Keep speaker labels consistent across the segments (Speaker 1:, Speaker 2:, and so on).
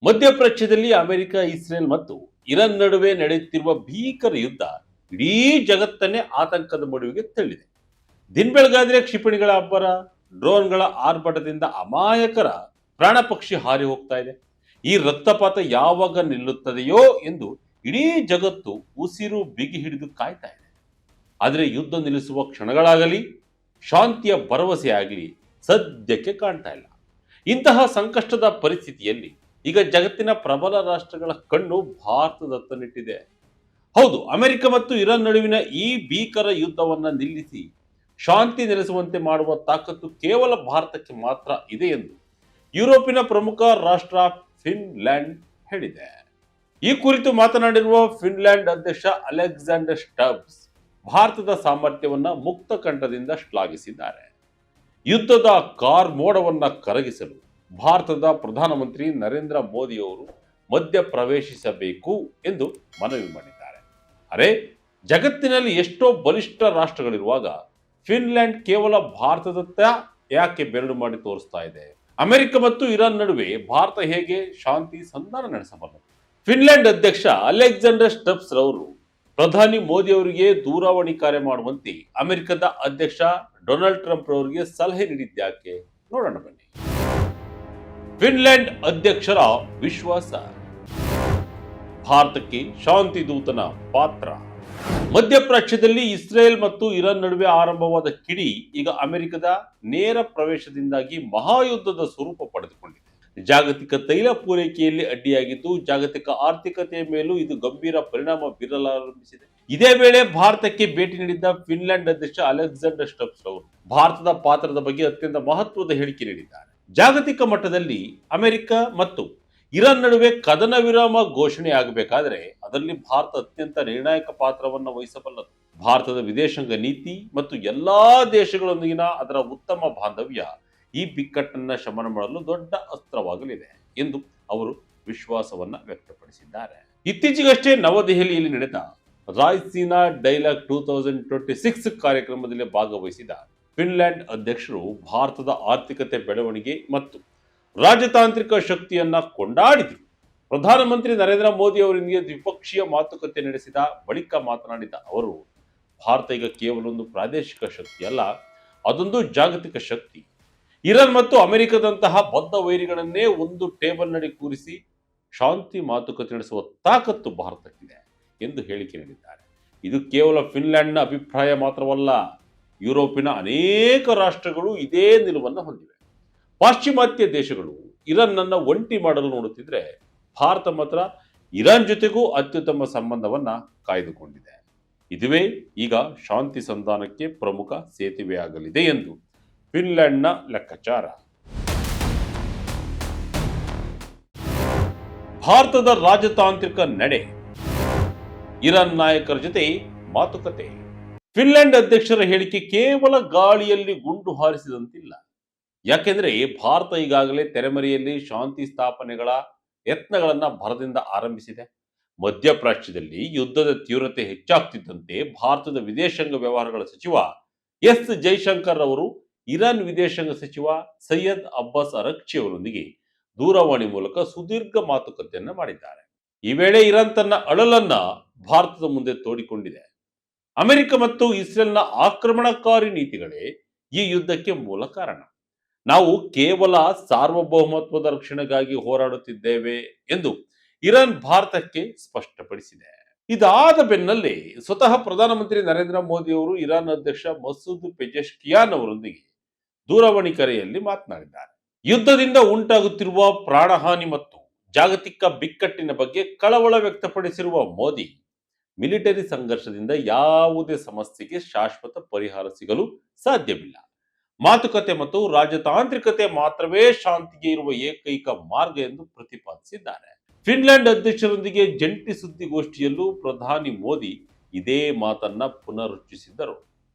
Speaker 1: ಮಧ್ಯಪ್ರಾಚ್ಯದಲ್ಲಿ America, Israel ಮತ್ತು Iran ನಡುವೆ ನಡೆಯುತ್ತಿರುವ ಭೀಕರ ಯುದ್ಧ ಇಡೀ ಜಗತ್ತನ್ನೇ ಆತಂಕದ ಮಡುವಿಗೆ ತಳ್ಳಿದೆ. ದಿನ ಬೆಳಗಾದ್ರೆ ಕ್ಷಿಪಣಿಗಳ ಅಬ್ಬರ, ಡ್ರೋನ್ಗಳ ಆರ್ಭಟದಿಂದ ಅಮಾಯಕರ ಪ್ರಾಣ ಪಕ್ಷಿ ಹಾರಿ ಹೋಗ್ತಾ ಇದೆ. ಈ ರಕ್ತಪಾತ ಯಾವಾಗ ನಿಲ್ಲುತ್ತದೆಯೋ ಎಂದು ಇಡೀ ಜಗತ್ತು ಉಸಿರು ಬಿಗಿ ಹಿಡಿದು ಕಾಯ್ತಾ ಇದೆ. ಆದರೆ ಯುದ್ಧ ನಿಲ್ಲಿಸುವ ಕ್ಷಣಗಳಾಗಲಿ, ಶಾಂತಿಯ ಭರವಸೆ ಆಗಲಿ ಸದ್ಯಕ್ಕೆ ಕಾಣ್ತಾ ಇಲ್ಲ. ಇಂತಹ ಸಂಕಷ್ಟದ ಪರಿಸ್ಥಿತಿಯಲ್ಲಿ ಈಗ ಜಗತ್ತಿನ ಪ್ರಬಲ ರಾಷ್ಟ್ರಗಳ ಕಣ್ಣು ಭಾರತದತ್ತನಿಟ್ಟಿದೆ. ಹೌದು, ಅಮೆರಿಕ ಮತ್ತು ಇರಾನ್ ನಡುವಿನ ಈ ಭೀಕರ ಯುದ್ಧವನ್ನ ನಿಲ್ಲಿಸಿ ಶಾಂತಿ ನೆಲೆಸುವಂತೆ ಮಾಡುವ ತಾಕತ್ತು ಕೇವಲ ಭಾರತಕ್ಕೆ ಮಾತ್ರ ಇದೆ ಎಂದು ಯುರೋಪಿನ ಪ್ರಮುಖ ರಾಷ್ಟ್ರ ಫಿನ್ಲ್ಯಾಂಡ್ ಹೇಳಿದೆ. ಈ ಕುರಿತು ಮಾತನಾಡಿರುವ ಫಿನ್ಲ್ಯಾಂಡ್ ಅಧ್ಯಕ್ಷ ಅಲೆಕ್ಸಾಂಡರ್ ಸ್ಟಬ್ಸ್ ಭಾರತದ ಸಾಮರ್ಥ್ಯವನ್ನ ಮುಕ್ತ ಕಂಠದಿಂದ ಶ್ಲಾಘಿಸಿದ್ದಾರೆ. ಯುದ್ಧದ ಕಾರ್ಮೋಡವನ್ನ ಕರಗಿಸಲು ಭಾರತದ ಪ್ರಧಾನಮಂತ್ರಿ ನರೇಂದ್ರ ಮೋದಿಯವರು ಮಧ್ಯ ಪ್ರವೇಶಿಸಬೇಕು ಎಂದು ಮನವಿ ಮಾಡಿದ್ದಾರೆ. ಅರೆ, ಜಗತ್ತಿನಲ್ಲಿ ಎಷ್ಟೋ ಬಲಿಷ್ಠ ರಾಷ್ಟ್ರಗಳಿರುವಾಗ ಫಿನ್ಲ್ಯಾಂಡ್ ಕೇವಲ ಭಾರತದತ್ತ ಯಾಕೆ ಬೆರಳು ಮಾಡಿ ತೋರಿಸ್ತಾ ಇದೆ? ಅಮೆರಿಕ ಮತ್ತು ಇರಾನ್ ನಡುವೆ ಭಾರತ ಹೇಗೆ ಶಾಂತಿ ಸಂಧಾನ ನಡೆಸಬಲ್ಲದು? ಫಿನ್ಲ್ಯಾಂಡ್ ಅಧ್ಯಕ್ಷ ಅಲೆಕ್ಸಾಂಡರ್ ಸ್ಟಬ್ಸ್ ರವರು ಪ್ರಧಾನಿ ಮೋದಿ ಅವರಿಗೆ ದೂರವಾಣಿ ಕರೆ ಮಾಡುವಂತೆ ಅಮೆರಿಕದ ಅಧ್ಯಕ್ಷ ಡೊನಾಲ್ಡ್ ಟ್ರಂಪ್ ರವರಿಗೆ ಸಲಹೆ ನೀಡಿದ್ಯಾಕೆ ನೋಡೋಣ ಬನ್ನಿ. ಫಿನ್ಲ್ಯಾಂಡ್ ಅಧ್ಯಕ್ಷರ ವಿಶ್ವಾಸ, ಭಾರತಕ್ಕೆ ಶಾಂತಿ ದೂತನ ಪಾತ್ರ. ಮಧ್ಯಪ್ರಾಚ್ಯದಲ್ಲಿ ಇಸ್ರೇಲ್ ಮತ್ತು ಇರಾನ್ ನಡುವೆ ಆರಂಭವಾದ ಕಿಡಿ ಈಗ ಅಮೆರಿಕದ ನೇರ ಪ್ರವೇಶದಿಂದಾಗಿ ಮಹಾಯುದ್ಧದ ಸ್ವರೂಪ ಪಡೆದುಕೊಂಡಿದೆ. ಜಾಗತಿಕ ತೈಲ ಪೂರೈಕೆಯಲ್ಲಿ ಅಡ್ಡಿಯಾಗಿದ್ದು ಜಾಗತಿಕ ಆರ್ಥಿಕತೆಯ ಮೇಲೂ ಇದು ಗಂಭೀರ ಪರಿಣಾಮ ಬೀರಲಾರಂಭಿಸಿದೆ. ಇದೇ ವೇಳೆ ಭಾರತಕ್ಕೆ ಭೇಟಿ ನೀಡಿದ್ದ ಫಿನ್ಲ್ಯಾಂಡ್ ಅಧ್ಯಕ್ಷ ಅಲೆಕ್ಸಾಂಡರ್ ಸ್ಟಬ್ಸ್ ಅವರು ಭಾರತದ ಪಾತ್ರದ ಬಗ್ಗೆ ಅತ್ಯಂತ ಮಹತ್ವದ ಹೇಳಿಕೆ ನೀಡಿದ್ದಾರೆ. ಜಾಗತಿಕ ಮಟ್ಟದಲ್ಲಿ ಅಮೆರಿಕ ಮತ್ತು ಇರಾನ್ ನಡುವೆ ಕದನ ವಿರಾಮ ಘೋಷಣೆ ಆಗಬೇಕಾದರೆ ಅದರಲ್ಲಿ ಭಾರತ ಅತ್ಯಂತ ನಿರ್ಣಾಯಕ ಪಾತ್ರವನ್ನು ವಹಿಸಬಲ್ಲದು. ಭಾರತದ ವಿದೇಶಾಂಗ ನೀತಿ ಮತ್ತು ಎಲ್ಲಾ ದೇಶಗಳೊಂದಿಗಿನ ಅದರ ಉತ್ತಮ ಬಾಂಧವ್ಯ ಈ ಬಿಕ್ಕಟ್ಟನ್ನ ಶಮನ ಮಾಡಲು ದೊಡ್ಡ ಅಸ್ತ್ರವಾಗಲಿದೆ ಎಂದು ಅವರು ವಿಶ್ವಾಸವನ್ನ ವ್ಯಕ್ತಪಡಿಸಿದ್ದಾರೆ. ಇತ್ತೀಚೆಗಷ್ಟೇ ನವದೆಹಲಿಯಲ್ಲಿ ನಡೆದ ರಾಯ್ಸೀನಾ ಡೈಲಾಗ್ 2026 ಕಾರ್ಯಕ್ರಮದಲ್ಲಿ ಭಾಗವಹಿಸಿದ ಫಿನ್ಲ್ಯಾಂಡ್ ಅಧ್ಯಕ್ಷರು ಭಾರತದ ಆರ್ಥಿಕತೆ ಬೆಳವಣಿಗೆ ಮತ್ತು ರಾಜತಾಂತ್ರಿಕ ಶಕ್ತಿಯನ್ನ ಕೊಂಡಾಡಿದರು. ಪ್ರಧಾನಮಂತ್ರಿ ನರೇಂದ್ರ ಮೋದಿ ಅವರೊಂದಿಗೆ ದ್ವಿಪಕ್ಷೀಯ ಮಾತುಕತೆ ನಡೆಸಿದ ಬಳಿಕ ಮಾತನಾಡಿದ ಅವರು, ಭಾರತ ಈಗ ಕೇವಲ ಒಂದು ಪ್ರಾದೇಶಿಕ ಶಕ್ತಿ ಅಲ್ಲ, ಅದೊಂದು ಜಾಗತಿಕ ಶಕ್ತಿ. ಇರಾನ್ ಮತ್ತು ಅಮೆರಿಕದಂತಹ ಬದ್ಧ ವೈರಿಗಳನ್ನೇ ಒಂದು ಟೇಬಲ್ ನಡಿ ಕೂರಿಸಿ ಶಾಂತಿ ಮಾತುಕತೆ ನಡೆಸುವ ತಾಕತ್ತು ಭಾರತಕ್ಕಿದೆ ಎಂದು ಹೇಳಿಕೆ ನೀಡಿದ್ದಾರೆ. ಇದು ಕೇವಲ ಫಿನ್ಲ್ಯಾಂಡ್ನ ಅಭಿಪ್ರಾಯ ಮಾತ್ರವಲ್ಲ, ಯುರೋಪಿನ ಅನೇಕ ರಾಷ್ಟ್ರಗಳು ಇದೇ ನಿಲುವನ್ನು ಹೊಂದಿವೆ. ಪಾಶ್ಚಿಮಾತ್ಯ ದೇಶಗಳು ಇರಾನ್ ಅನ್ನ ಒಂಟಿ ಮಾಡಲು ನೋಡುತ್ತಿದ್ರೆ ಭಾರತ ಮಾತ್ರ ಇರಾನ್ ಜೊತೆಗೂ ಅತ್ಯುತ್ತಮ ಸಂಬಂಧವನ್ನ ಕಾಯ್ದುಕೊಂಡಿದೆ. ಇದುವೇ ಈಗ ಶಾಂತಿ ಸಂಧಾನಕ್ಕೆ ಪ್ರಮುಖ ಸೇತುವೆಯಾಗಲಿದೆ ಎಂದು ಫಿನ್ಲ್ಯಾಂಡ್ನ ಲೆಕ್ಕಾಚಾರ. ಭಾರತದ ರಾಜತಾಂತ್ರಿಕ ನಡೆ, ಇರಾನ್ ನಾಯಕರ ಜೊತೆ ಮಾತುಕತೆ. ಫಿನ್ಲ್ಯಾಂಡ್ ಅಧ್ಯಕ್ಷರ ಹೇಳಿಕೆ ಕೇವಲ ಗಾಳಿಯಲ್ಲಿ ಗುಂಡು ಹಾರಿಸಿದಂತಿಲ್ಲ. ಯಾಕೆಂದ್ರೆ ಭಾರತ ಈಗಾಗಲೇ ತೆರೆಮರೆಯಲ್ಲಿ ಶಾಂತಿ ಸ್ಥಾಪನೆಗಳ ಯತ್ನಗಳನ್ನ ಭರದಿಂದ ಆರಂಭಿಸಿದೆ. ಮಧ್ಯಪ್ರಾಚ್ಯದಲ್ಲಿ ಯುದ್ಧದ ತೀವ್ರತೆ ಹೆಚ್ಚಾಗ್ತಿದ್ದಂತೆ ಭಾರತದ ವಿದೇಶಾಂಗ ವ್ಯವಹಾರಗಳ ಸಚಿವ ಎಸ್ ಜೈಶಂಕರ್ ಅವರು ಇರಾನ್ ವಿದೇಶಾಂಗ ಸಚಿವ ಸೈಯದ್ ಅಬ್ಬಾಸ್ ಅರಕ್ಚಿ ಅವರೊಂದಿಗೆ ದೂರವಾಣಿ ಮೂಲಕ ಸುದೀರ್ಘ ಮಾತುಕತೆಯನ್ನ ಮಾಡಿದ್ದಾರೆ. ಈ ವೇಳೆ ಇರಾನ್ ತನ್ನ ಅಳಲನ್ನ ಭಾರತದ ಮುಂದೆ ತೋಡಿಕೊಂಡಿದೆ. ಅಮೆರಿಕ ಮತ್ತು ಇಸ್ರೇಲ್ನ ಆಕ್ರಮಣಕಾರಿ ನೀತಿಗಳೇ ಈ ಯುದ್ಧಕ್ಕೆ ಮೂಲ ಕಾರಣ. ನಾವು ಕೇವಲ ಸಾರ್ವಭೌಮತ್ವದ ರಕ್ಷಣೆಗಾಗಿ ಹೋರಾಡುತ್ತಿದ್ದೇವೆ ಎಂದು ಇರಾನ್ ಭಾರತಕ್ಕೆ ಸ್ಪಷ್ಟಪಡಿಸಿದೆ. ಇದಾದ ಬೆನ್ನಲ್ಲೇ ಸ್ವತಃ ಪ್ರಧಾನಮಂತ್ರಿ ನರೇಂದ್ರ ಮೋದಿ ಅವರು ಇರಾನ್ ಅಧ್ಯಕ್ಷ ಮಸೂದ್ ಪೆಜೆಶ್ಕಿಯಾನ್ ಅವರೊಂದಿಗೆ ದೂರವಾಣಿ ಕರೆಯಲ್ಲಿ ಮಾತನಾಡಿದ್ದಾರೆ. ಯುದ್ಧದಿಂದ ಉಂಟಾಗುತ್ತಿರುವ ಪ್ರಾಣಹಾನಿ ಮತ್ತು ಜಾಗತಿಕ ಬಿಕ್ಕಟ್ಟಿನ ಬಗ್ಗೆ ಕಳವಳ ವ್ಯಕ್ತಪಡಿಸಿರುವ ಮೋದಿ, ಮಿಲಿಟರಿ ಸಂಘರ್ಷದಿಂದ ಯಾವುದೇ ಸಮಸ್ಯೆಗೆ ಶಾಶ್ವತ ಪರಿಹಾರ ಸಿಗಲು ಸಾಧ್ಯವಿಲ್ಲ. ಮಾತುಕತೆ ಮತ್ತು ರಾಜತಾಂತ್ರಿಕತೆ ಮಾತ್ರವೇ ಶಾಂತಿಗೆ ಇರುವ ಏಕೈಕ ಮಾರ್ಗ ಎಂದು ಪ್ರತಿಪಾದಿಸಿದ್ದಾರೆ. ಫಿನ್ಲ್ಯಾಂಡ್ ಅಧ್ಯಕ್ಷರೊಂದಿಗೆ ಜಂಟಿ ಸುದ್ದಿಗೋಷ್ಠಿಯಲ್ಲೂ ಪ್ರಧಾನಿ ಮೋದಿ ಇದೇ ಮಾತನ್ನ ಪುನರುಚ್ಚರಿಸಿದ್ದರು.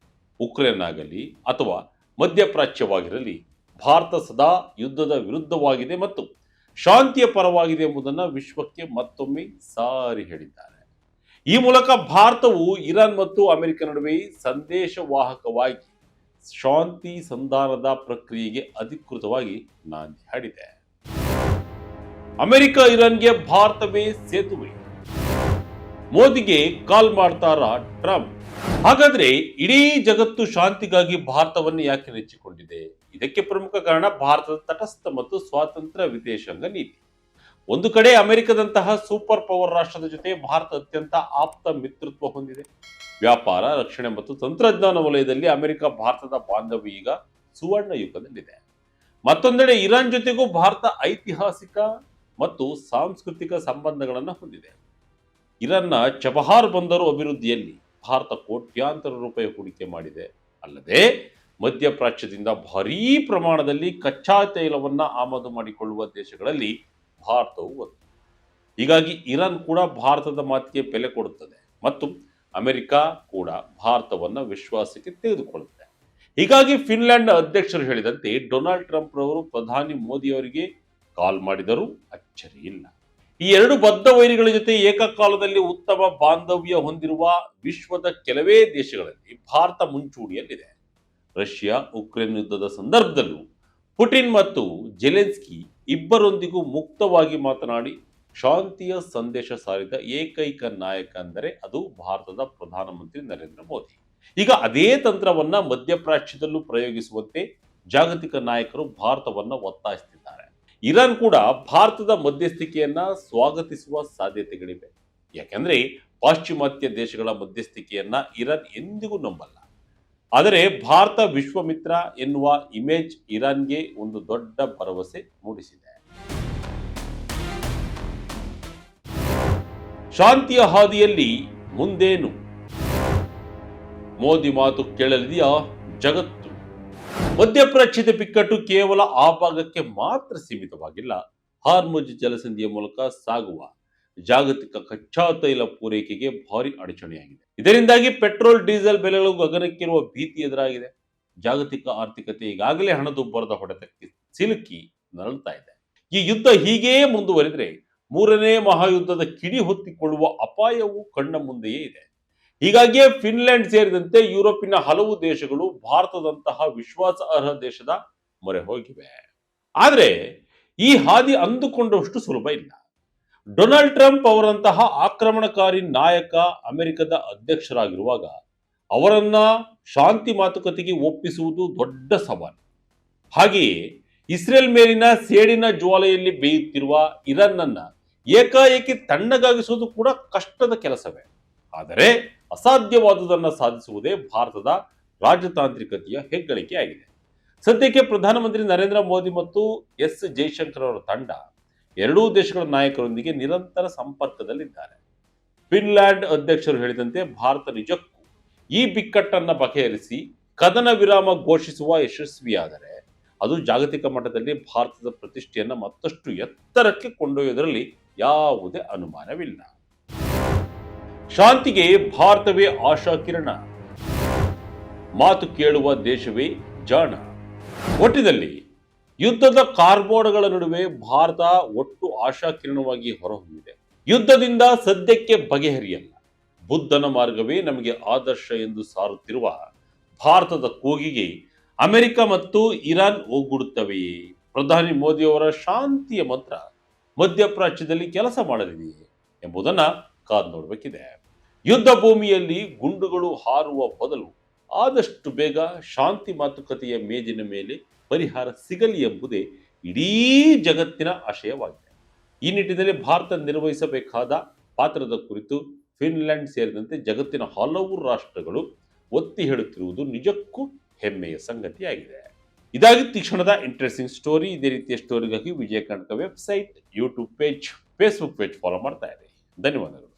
Speaker 1: ಉಕ್ರೇನ್ ಆಗಲಿ ಅಥವಾ ಮಧ್ಯಪ್ರಾಚ್ಯವಾಗಿರಲಿ, ಭಾರತ ಸದಾ ಯುದ್ಧದ ವಿರುದ್ಧವಾಗಿದೆ ಮತ್ತು ಶಾಂತಿಯ ಪರವಾಗಿದೆ ಎಂಬುದನ್ನು ವಿಶ್ವಕ್ಕೆ ಮತ್ತೊಮ್ಮೆ ಸಾರಿ ಹೇಳಿದ್ದಾರೆ. ಈ ಮೂಲಕ ಭಾರತವು ಇರಾನ್ ಮತ್ತು ಅಮೆರಿಕ ನಡುವೆ ಸಂದೇಶವಾಹಕವಾಗಿ ಶಾಂತಿ ಸಂಧಾನದ ಪ್ರಕ್ರಿಯೆಗೆ ಅಧಿಕೃತವಾಗಿ ನಾಂದಿ ಹಾಡಿದೆ. ಅಮೆರಿಕ ಇರಾನ್ಗೆ ಭಾರತವೇ ಸೇತುವೆ, ಮೋದಿಗೆ ಕಾಲ್ ಮಾಡ್ತಾರ ಟ್ರಂಪ್. ಹಾಗಾದ್ರೆ ಇಡೀ ಜಗತ್ತು ಶಾಂತಿಗಾಗಿ ಭಾರತವನ್ನು ಯಾಕೆ ನೆಚ್ಚಿಕೊಂಡಿದೆ? ಇದಕ್ಕೆ ಪ್ರಮುಖ ಕಾರಣ ಭಾರತದ ತಟಸ್ಥ ಮತ್ತು ಸ್ವಾತಂತ್ರ್ಯ ವಿದೇಶಾಂಗ ನೀತಿ. ಒಂದು ಕಡೆ ಅಮೆರಿಕದಂತಹ ಸೂಪರ್ ಪವರ್ ರಾಷ್ಟ್ರದ ಜೊತೆ ಭಾರತ ಅತ್ಯಂತ ಆಪ್ತ ಮಿತ್ರತ್ವ ಹೊಂದಿದೆ. ವ್ಯಾಪಾರ, ರಕ್ಷಣೆ ಮತ್ತು ತಂತ್ರಜ್ಞಾನ ವಲಯದಲ್ಲಿ ಅಮೆರಿಕ ಭಾರತದ ಬಾಂಧವ್ಯ ಈಗ ಸುವರ್ಣ ಯುಗದಲ್ಲಿದೆ. ಮತ್ತೊಂದೆಡೆ ಇರಾನ್ ಜೊತೆಗೂ ಭಾರತ ಐತಿಹಾಸಿಕ ಮತ್ತು ಸಾಂಸ್ಕೃತಿಕ ಸಂಬಂಧಗಳನ್ನು ಹೊಂದಿದೆ. ಇರಾನ್ನ ಚಬಹಾರ್ ಬಂದರು ಅಭಿವೃದ್ಧಿಯಲ್ಲಿ ಭಾರತ ಕೋಟ್ಯಾಂತರ ರೂಪಾಯಿ ಹೂಡಿಕೆ ಮಾಡಿದೆ. ಅಲ್ಲದೆ ಮಧ್ಯಪ್ರಾಚ್ಯದಿಂದ ಭಾರೀ ಪ್ರಮಾಣದಲ್ಲಿ ಕಚ್ಚಾ ತೈಲವನ್ನ ಆಮದು ಮಾಡಿಕೊಳ್ಳುವ ದೇಶಗಳಲ್ಲಿ ಭಾರತವು ಒಂದು. ಹೀಗಾಗಿ ಇರಾನ್ ಕೂಡ ಭಾರತದ ಮಾತಿಗೆ ಬೆಲೆ ಕೊಡುತ್ತದೆ ಮತ್ತು ಅಮೆರಿಕ ಕೂಡ ಭಾರತವನ್ನ ವಿಶ್ವಾಸಕ್ಕೆ ತೆಗೆದುಕೊಳ್ಳುತ್ತೆ. ಹೀಗಾಗಿ ಫಿನ್ಲೆಂಡ್ ಅಧ್ಯಕ್ಷರು ಹೇಳಿದಂತೆ ಡೊನಾಲ್ಡ್ ಟ್ರಂಪ್ ರವರು ಪ್ರಧಾನಿ ಮೋದಿ ಅವರಿಗೆ ಕಾಲ್ ಮಾಡಿದರೂ ಅಚ್ಚರಿ ಇಲ್ಲ. ಈ ಎರಡು ಬದ್ಧ ವೈರಿಗಳ ಜೊತೆ ಏಕಕಾಲದಲ್ಲಿ ಉತ್ತಮ ಬಾಂಧವ್ಯ ಹೊಂದಿರುವ ವಿಶ್ವದ ಕೆಲವೇ ದೇಶಗಳಲ್ಲಿ ಭಾರತ ಮುಂಚೂಣಿಯಲ್ಲಿದೆ. ರಷ್ಯಾ ಉಕ್ರೇನ್ ಯುದ್ಧದ ಸಂದರ್ಭದಲ್ಲೂ ಪುಟಿನ್ ಮತ್ತು ಜೆಲೆನ್ಸ್ಕಿ ಇಬ್ಬರೊಂದಿಗೂ ಮುಕ್ತವಾಗಿ ಮಾತನಾಡಿ ಶಾಂತಿಯ ಸಂದೇಶ ಸಾರಿದ ಏಕೈಕ ನಾಯಕ ಅಂದರೆ ಅದು ಭಾರತದ ಪ್ರಧಾನಮಂತ್ರಿ ನರೇಂದ್ರ ಮೋದಿ. ಈಗ ಅದೇ ತಂತ್ರವನ್ನ ಮಧ್ಯಪ್ರಾಚ್ಯದಲ್ಲೂ ಪ್ರಯೋಗಿಸುವಂತೆ ಜಾಗತಿಕ ನಾಯಕರು ಭಾರತವನ್ನ ಒತ್ತಾಯಿಸುತ್ತಿದ್ದಾರೆ. ಇರಾನ್ ಕೂಡ ಭಾರತದ ಮಧ್ಯಸ್ಥಿಕೆಯನ್ನ ಸ್ವಾಗತಿಸುವ ಸಾಧ್ಯತೆಗಳಿವೆ. ಯಾಕೆಂದ್ರೆ ಪಾಶ್ಚಿಮಾತ್ಯ ದೇಶಗಳ ಮಧ್ಯಸ್ಥಿಕೆಯನ್ನ ಇರಾನ್ ಎಂದಿಗೂ ನಂಬಲ್ಲ. ಆದರೆ ಭಾರತ ವಿಶ್ವಮಿತ್ರ ಎನ್ನುವ ಇಮೇಜ್ ಇರಾನ್ಗೆ ಒಂದು ದೊಡ್ಡ ಭರವಸೆ ಮೂಡಿಸಿದೆ. ಶಾಂತಿಯ ಹಾದಿಯಲ್ಲಿ ಮುಂದೇನು? ಮೋದಿ ಮಾತು ಕೇಳಲಿದೆಯಾ ಜಗತ್ತು? ಮಧ್ಯಪ್ರಾಚ್ಯದ ಬಿಕ್ಕಟ್ಟು ಕೇವಲ ಆ ಭಾಗಕ್ಕೆ ಮಾತ್ರ ಸೀಮಿತವಾಗಿಲ್ಲ. ಹಾರ್ಮುಜ್ ಜಲಸಂಧಿಯ ಮೂಲಕ ಸಾಗುವ ಜಾಗತಿಕ ಕಚ್ಚಾ ತೈಲ ಪೂರೈಕೆಗೆ ಭಾರಿ ಅಡಚಣೆಯಾಗಿದೆ. ಇದರಿಂದಾಗಿ ಪೆಟ್ರೋಲ್ ಡೀಸೆಲ್ ಬೆಲೆಗಳು ಗಗನಕ್ಕಿರುವ ಭೀತಿ ಎದುರಾಗಿದೆ. ಜಾಗತಿಕ ಆರ್ಥಿಕತೆ ಈಗಾಗಲೇ ಹಣದುಬ್ಬರದ ಹೊಡೆತಕ್ಕೆ ಸಿಲುಕಿ ನರಳುತ್ತಾ ಇದೆ. ಈ ಯುದ್ಧ ಹೀಗೇ ಮುಂದುವರಿದರೆ ಮೂರನೇ ಮಹಾಯುದ್ಧದ ಕಿಡಿ ಹೊತ್ತಿಕೊಳ್ಳುವ ಅಪಾಯವು ಕಣ್ಣ ಮುಂದೆಯೇ ಇದೆ. ಹೀಗಾಗಿಯೇ ಫಿನ್ಲೆಂಡ್ ಸೇರಿದಂತೆ ಯುರೋಪಿನ ಹಲವು ದೇಶಗಳು ಭಾರತದಂತಹ ವಿಶ್ವಾಸಾರ್ಹ ದೇಶದ ಮೊರೆ ಹೋಗಿವೆ. ಆದರೆ ಈ ಹಾದಿ ಅಂದುಕೊಂಡಷ್ಟು ಸುಲಭ ಇಲ್ಲ. ಡೊನಾಲ್ಡ್ ಟ್ರಂಪ್ ಅವರಂತಹ ಆಕ್ರಮಣಕಾರಿ ನಾಯಕ ಅಮೆರಿಕದ ಅಧ್ಯಕ್ಷರಾಗಿರುವಾಗ ಅವರನ್ನ ಶಾಂತಿ ಮಾತುಕತೆಗೆ ಒಪ್ಪಿಸುವುದು ದೊಡ್ಡ ಸವಾಲು. ಹಾಗೆಯೇ ಇಸ್ರೇಲ್ ಮೇಲಿನ ಸೇಡಿನ ಜ್ವಾಲೆಯಲ್ಲಿ ಬೇಯುತ್ತಿರುವ ಇರಾನ್ನನ್ನ ಏಕಾಏಕಿ ತಣ್ಣಗಾಗಿಸುವುದು ಕೂಡ ಕಷ್ಟದ ಕೆಲಸವೇ. ಆದರೆ ಅಸಾಧ್ಯವಾದುದನ್ನು ಸಾಧಿಸುವುದೇ ಭಾರತದ ರಾಜತಾಂತ್ರಿಕತೆಯ ಹೆಗ್ಗಳಿಕೆಯಾಗಿದೆ. ಸದ್ಯಕ್ಕೆ ಪ್ರಧಾನಮಂತ್ರಿ ನರೇಂದ್ರ ಮೋದಿ ಮತ್ತು ಎಸ್ ಜೈಶಂಕರ್ ಅವರ ತಂಡ ಎರಡೂ ದೇಶಗಳ ನಾಯಕರೊಂದಿಗೆ ನಿರಂತರ ಸಂಪರ್ಕದಲ್ಲಿದ್ದಾರೆ. ಫಿನ್ಲ್ಯಾಂಡ್ ಅಧ್ಯಕ್ಷರು ಹೇಳಿದಂತೆ ಭಾರತ ನಿಜಕ್ಕೂ ಈ ಬಿಕ್ಕಟ್ಟನ್ನು ಬಗೆಹರಿಸಿ ಕದನ ವಿರಾಮ ಘೋಷಿಸುವ ಯಶಸ್ವಿಯಾದರೆ ಅದು ಜಾಗತಿಕ ಮಟ್ಟದಲ್ಲಿ ಭಾರತದ ಪ್ರತಿಷ್ಠೆಯನ್ನು ಮತ್ತಷ್ಟು ಎತ್ತರಕ್ಕೆ ಕೊಂಡೊಯ್ಯುವುದರಲ್ಲಿ ಯಾವುದೇ ಅನುಮಾನವಿಲ್ಲ. ಶಾಂತಿಗೆ ಭಾರತವೇ ಆಶಾ ಕಿರಣ, ಮಾತು ಕೇಳುವ ದೇಶವೇ ಜಾಣ. ಒಟ್ಟಿನಲ್ಲಿ ಯುದ್ಧದ ಕಾರ್ಬೋರ್ಡ್ಗಳ ನಡುವೆ ಭಾರತ ಒಟ್ಟು ಆಶಾ ಕಿರಣವಾಗಿ ಹೊರಹೊಮ್ಮಿದೆ. ಯುದ್ಧದಿಂದ ಸದ್ಯಕ್ಕೆ ಬಗೆಹರಿಯಲ್ಲ, ಬುದ್ಧನ ಮಾರ್ಗವೇ ನಮಗೆ ಆದರ್ಶ ಎಂದು ಸಾರುತ್ತಿರುವ ಭಾರತದ ಕೂಗಿಗೆ ಅಮೆರಿಕ ಮತ್ತು ಇರಾನ್ ಒಗ್ಗೂಡುತ್ತವೆಯೇ? ಪ್ರಧಾನಿ ಮೋದಿಯವರ ಶಾಂತಿಯ ಮಂತ್ರ ಮಧ್ಯಪ್ರಾಚ್ಯದಲ್ಲಿ ಕೆಲಸ ಮಾಡಲಿದೆಯೇ ಎಂಬುದನ್ನು ಕಾದು ನೋಡಬೇಕಿದೆ. ಯುದ್ಧ ಭೂಮಿಯಲ್ಲಿ ಗುಂಡುಗಳು ಹಾರುವ ಬದಲು ಆದಷ್ಟು ಬೇಗ ಶಾಂತಿ ಮಾತುಕತೆಯ ಮೇಜಿನ ಮೇಲೆ ಪರಿಹಾರ ಸಿಗಲಿ ಎಂಬುದೇ ಇಡೀ ಜಗತ್ತಿನ ಆಶಯವಾಗಿದೆ. ಈ ನಿಟ್ಟಿನಲ್ಲಿ ಭಾರತ ನಿರ್ವಹಿಸಬೇಕಾದ ಪಾತ್ರದ ಕುರಿತು ಫಿನ್ಲೆಂಡ್ ಸೇರಿದಂತೆ ಜಗತ್ತಿನ ಹಲವು ರಾಷ್ಟ್ರಗಳು ಒತ್ತಿ ಹೇಳುತ್ತಿರುವುದು ನಿಜಕ್ಕೂ ಹೆಮ್ಮೆಯ ಸಂಗತಿಯಾಗಿದೆ. ಇದಾಗಿತ್ತು ಈ ಕ್ಷಣದ ಇಂಟ್ರೆಸ್ಟಿಂಗ್ ಸ್ಟೋರಿ. ಇದೇ ರೀತಿಯ ಸ್ಟೋರಿಗಾಗಿ Vijaya Karnataka website, YouTube page, Facebook page follow ಮಾಡ್ತಾ ಇರಿ. ಧನ್ಯವಾದಗಳು.